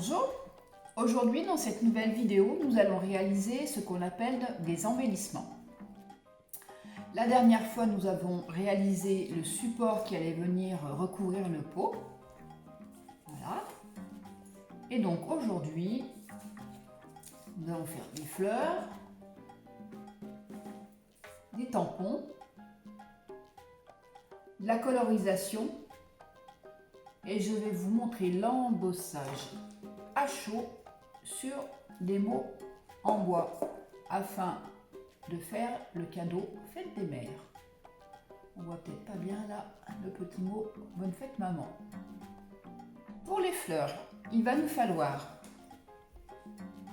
Bonjour, aujourd'hui dans cette nouvelle vidéo, nous allons réaliser ce qu'on appelle des embellissements. La dernière fois, nous avons réalisé le support qui allait venir recouvrir le pot. Voilà. Et donc aujourd'hui, nous allons faire des fleurs, des tampons, de la colorisation et je vais vous montrer l'embossage à chaud sur des mots en bois afin de faire le cadeau Fête des Mères. On voit peut-être pas bien là le petit mot Bonne fête maman. Pour les fleurs, il va nous falloir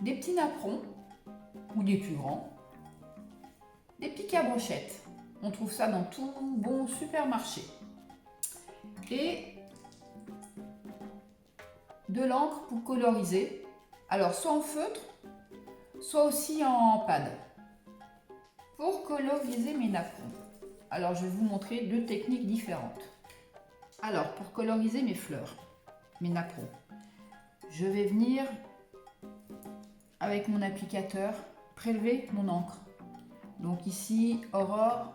des petits napperons ou des plus grands, des pics à brochettes. On trouve ça dans tout bon supermarché. Et de l'encre pour coloriser, alors soit en feutre, soit aussi en pad. Pour coloriser mes napperons, alors je vais vous montrer deux techniques différentes. Alors pour coloriser mes fleurs, mes napperons, je vais venir avec mon applicateur prélever mon encre. Donc ici Aurore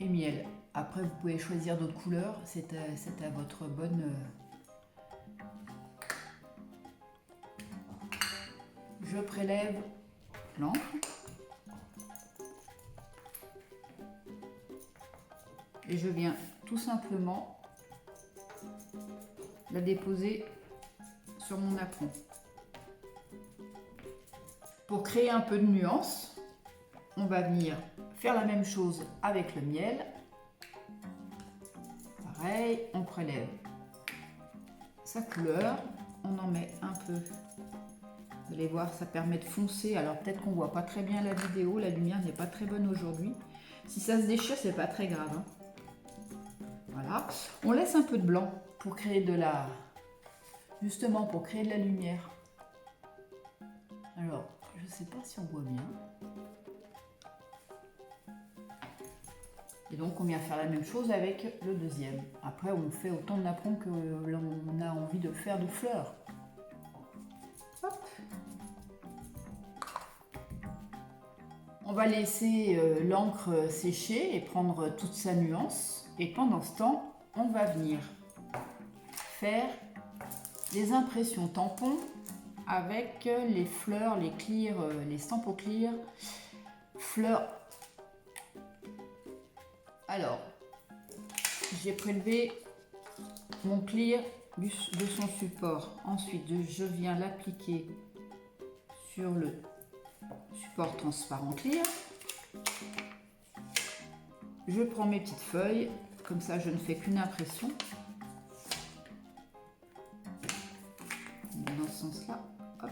et miel. Après, vous pouvez choisir d'autres couleurs, c'est à votre bonne... Je prélève l'encre. Et je viens tout simplement la déposer sur mon napperon. Pour créer un peu de nuance, on va venir faire la même chose avec le miel. Pareil, on prélève sa couleur, on en met un peu. Vous allez voir, ça permet de foncer. Alors peut-être qu'on voit pas très bien la vidéo, la lumière n'est pas très bonne aujourd'hui. Si ça se déchire, c'est pas très grave. Voilà, on laisse un peu de blanc pour créer de la... Justement, pour créer de la lumière. Alors, je sais pas si on voit bien. Et donc on vient faire la même chose avec le deuxième. Après on fait autant de napperons que l'on a envie de faire de fleurs. Hop. On va laisser l'encre sécher et prendre toute sa nuance. Et pendant ce temps, on va venir faire des impressions tampons avec les fleurs, les clear, les Stampo Clear, fleurs. Alors, j'ai prélevé mon clear de son support. Ensuite, je viens l'appliquer sur le support transparent clear. Je prends mes petites feuilles, comme ça je ne fais qu'une impression. Dans ce sens-là. Hop.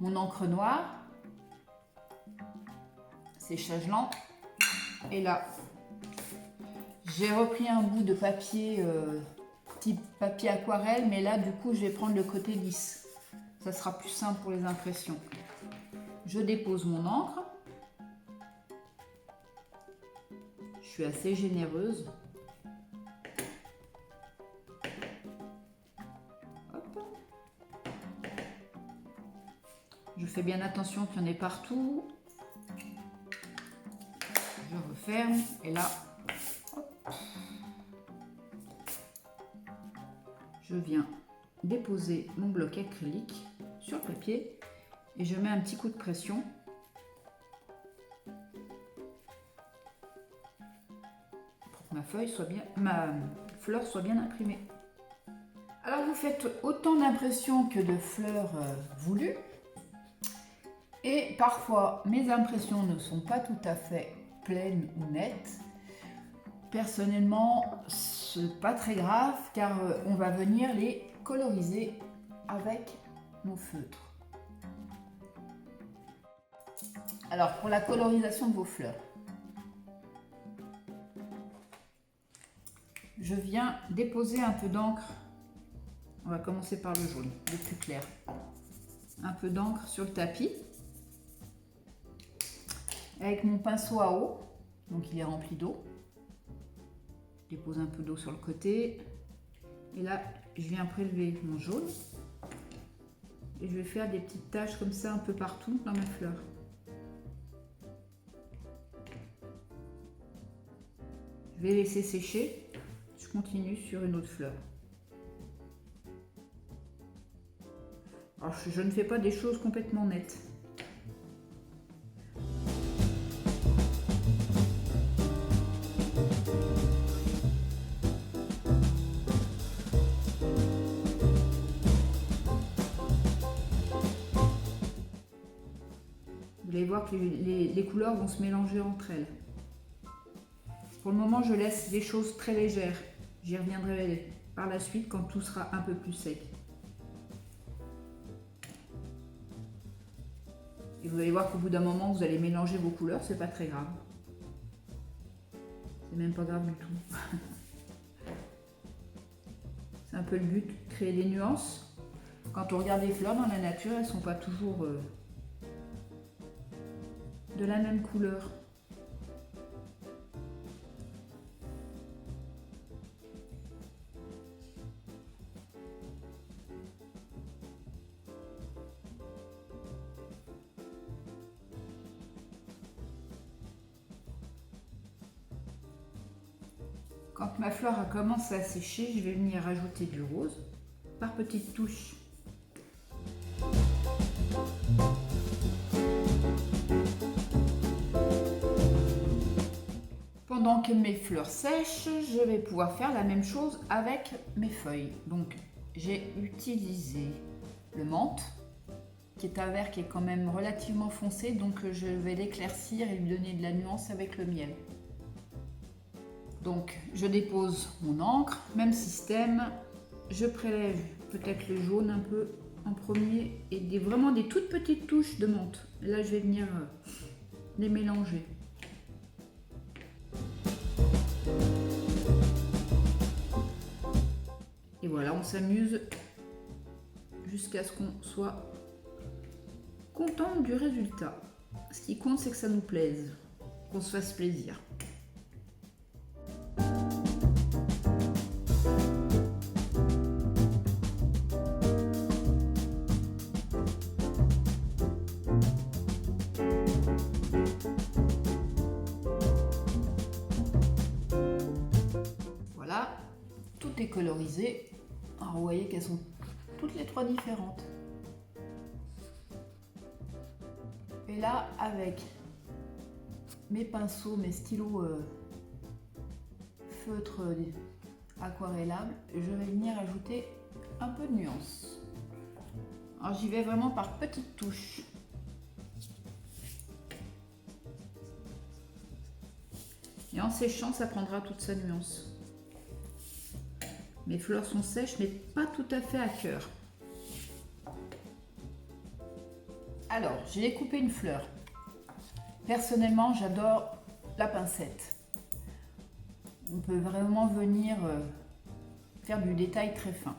Mon encre noire, séchage lent. Et là, j'ai repris un bout de papier, type papier aquarelle, mais là, du coup, je vais prendre le côté lisse. Ça sera plus simple pour les impressions. Je dépose mon encre. Je suis assez généreuse. Hop. Je fais bien attention qu'il y en ait partout. Je referme et là, hop, je viens déposer mon bloc acrylique sur le papier et je mets un petit coup de pression pour que ma fleur soit bien imprimée. Alors vous faites autant d'impressions que de fleurs voulues et parfois mes impressions ne sont pas tout à fait pleine ou nette. Personnellement, c'est pas très grave car on va venir les coloriser avec nos feutres. Alors pour la colorisation de vos fleurs, je viens déposer un peu d'encre. On va commencer par le jaune, le plus clair. Un peu d'encre sur le tapis. Avec mon pinceau à eau, donc il est rempli d'eau. Je dépose un peu d'eau sur le côté. Et là, je viens prélever mon jaune. Et je vais faire des petites taches comme ça un peu partout dans ma fleur. Je vais laisser sécher. Je continue sur une autre fleur. Alors, je ne fais pas des choses complètement nettes. Vous allez voir que les couleurs vont se mélanger entre elles. Pour le moment, je laisse les choses très légères. J'y reviendrai par la suite quand tout sera un peu plus sec. Et vous allez voir qu'au bout d'un moment, vous allez mélanger vos couleurs, c'est pas très grave. C'est même pas grave du tout. C'est un peu le but, créer des nuances. Quand on regarde les fleurs dans la nature, elles sont pas toujours de la même couleur. Quand ma fleur a commencé à sécher, je vais venir ajouter du rose par petites touches. Pendant que mes fleurs sèchent, je vais pouvoir faire la même chose avec mes feuilles. Donc j'ai utilisé le menthe, qui est un vert qui est quand même relativement foncé, donc je vais l'éclaircir et lui donner de la nuance avec le miel. Donc je dépose mon encre, même système, je prélève peut-être le jaune un peu en premier et vraiment des toutes petites touches de menthe. Et là je vais venir les mélanger. Et voilà, on s'amuse jusqu'à ce qu'on soit content du résultat. Ce qui compte, c'est que ça nous plaise, qu'on se fasse plaisir. Voilà, tout est colorisé. Alors vous voyez qu'elles sont toutes les trois différentes. Et là, avec mes pinceaux, mes stylos feutre aquarellables, je vais venir ajouter un peu de nuance. Alors j'y vais vraiment par petites touches. Et en séchant, ça prendra toute sa nuance. Mes fleurs sont sèches, mais pas tout à fait à cœur. Alors, j'ai découpé une fleur. Personnellement, j'adore la pincette. On peut vraiment venir faire du détail très fin.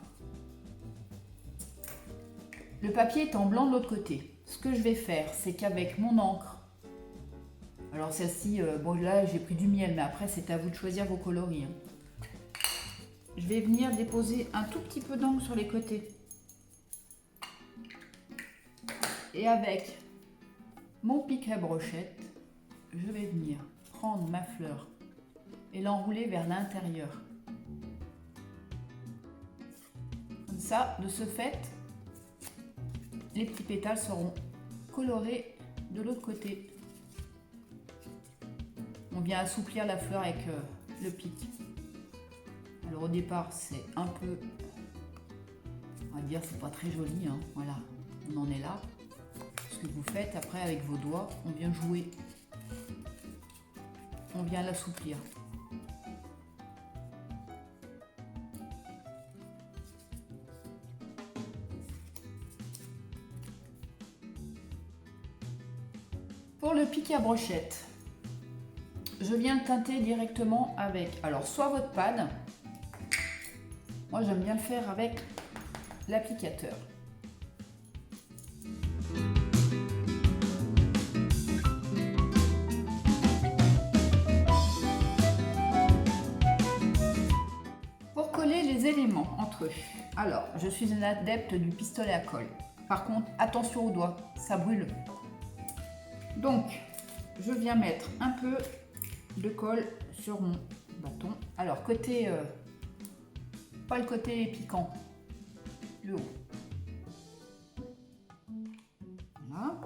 Le papier est en blanc de l'autre côté. Ce que je vais faire, c'est qu'avec mon encre, alors celle-ci, bon là j'ai pris du miel, mais après c'est à vous de choisir vos coloris. Je vais venir déposer un tout petit peu d'encre sur les côtés. Et avec mon pic à brochette, je vais venir prendre ma fleur et l'enrouler vers l'intérieur. Comme ça, de ce fait, les petits pétales seront colorés de l'autre côté. On vient assouplir la fleur avec le pic. Alors au départ, c'est un peu, on va dire, c'est pas très joli, hein. Voilà, on en est là. Ce que vous faites après avec vos doigts, on vient jouer, on vient l'assouplir. Pour le pic à brochette, je viens teinter directement avec, alors soit votre pad, moi j'aime bien le faire avec l'applicateur. Pour coller les les éléments entre eux. Alors, je suis une adepte du pistolet à colle. Par contre, attention aux doigts, ça brûle. Donc, je viens mettre un peu de colle sur mon bâton. Alors, côté, pas le côté piquant, le haut. Voilà.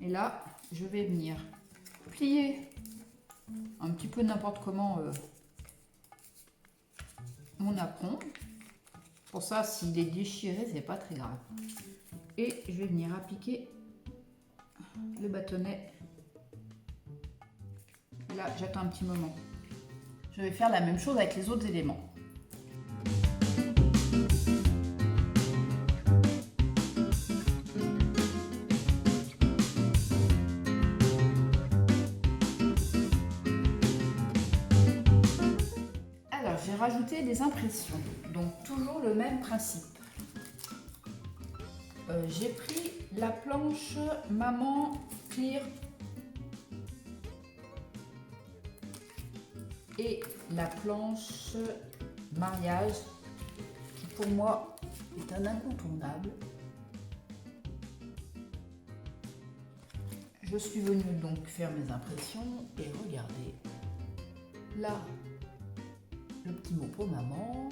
Et là, je vais venir plier un petit peu n'importe comment mon apron. Pour ça, s'il est déchiré, c'est pas très grave. Et je vais venir appliquer le bâtonnet. Là, j'attends un petit moment. Je vais faire la même chose avec les autres éléments. Alors, j'ai rajouté des impressions. Donc, toujours le même principe. J'ai pris la planche Maman Clear et la planche Mariage qui pour moi est un incontournable. Je suis venue donc faire mes impressions et regardez là le petit mot pour maman,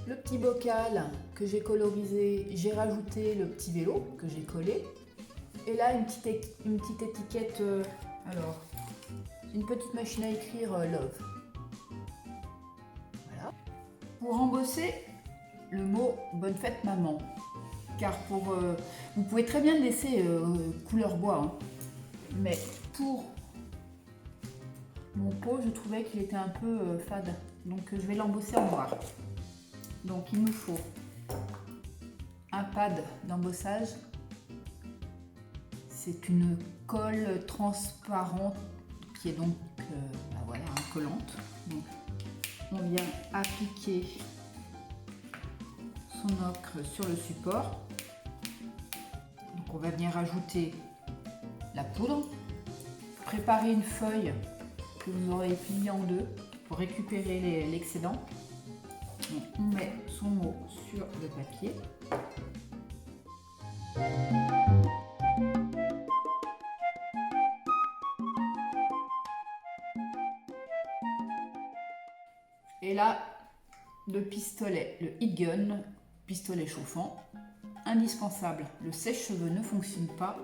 le petit bocal que j'ai colorisé, j'ai rajouté le petit vélo que j'ai collé et là une petite étiquette, alors une petite machine à écrire Love. Voilà. Pour embosser le mot bonne fête maman, car vous pouvez très bien le laisser couleur bois, hein. Mais pour mon pot je trouvais qu'il était un peu fade, donc je vais l'embosser en noir. Donc il nous faut un pad d'embossage, c'est une colle transparente qui est donc voilà, collante. Donc, on vient appliquer son ocre sur le support. Donc on va venir ajouter la poudre, préparer une feuille que vous aurez pliée en deux pour récupérer l'excédent. On met son mot sur le papier. Et là, le pistolet, le heat gun, pistolet chauffant, indispensable. Le sèche-cheveux ne fonctionne pas.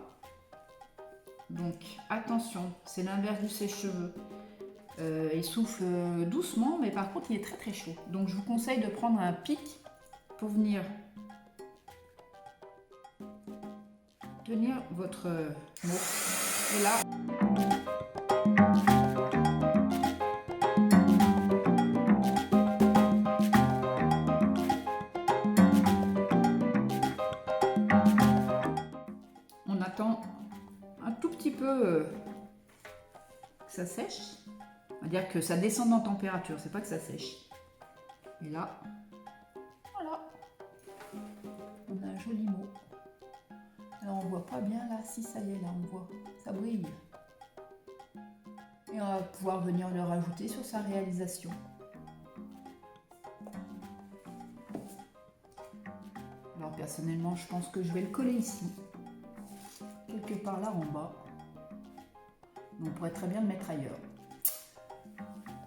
Donc attention, c'est l'inverse du sèche-cheveux. Il souffle doucement, mais par contre il est très très chaud. Donc je vous conseille de prendre un pic pour venir tenir votre mot. Et là, on attend un tout petit peu que ça sèche. On va dire que ça descende en température, c'est pas que ça sèche. Et là, voilà, on a un joli mot. Alors on voit pas bien là, si ça y est, là on voit, ça brille. Et on va pouvoir venir le rajouter sur sa réalisation. Alors personnellement, je pense que je vais le coller ici, quelque part là en bas. On pourrait très bien le mettre ailleurs.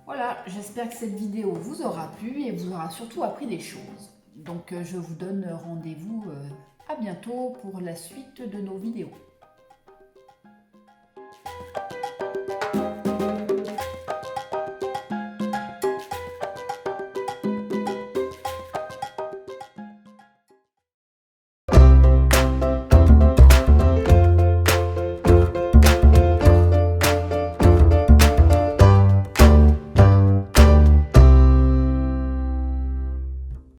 Voilà, j'espère que cette vidéo vous aura plu et vous aura surtout appris des choses. Donc je vous donne rendez-vous à bientôt pour la suite de nos vidéos.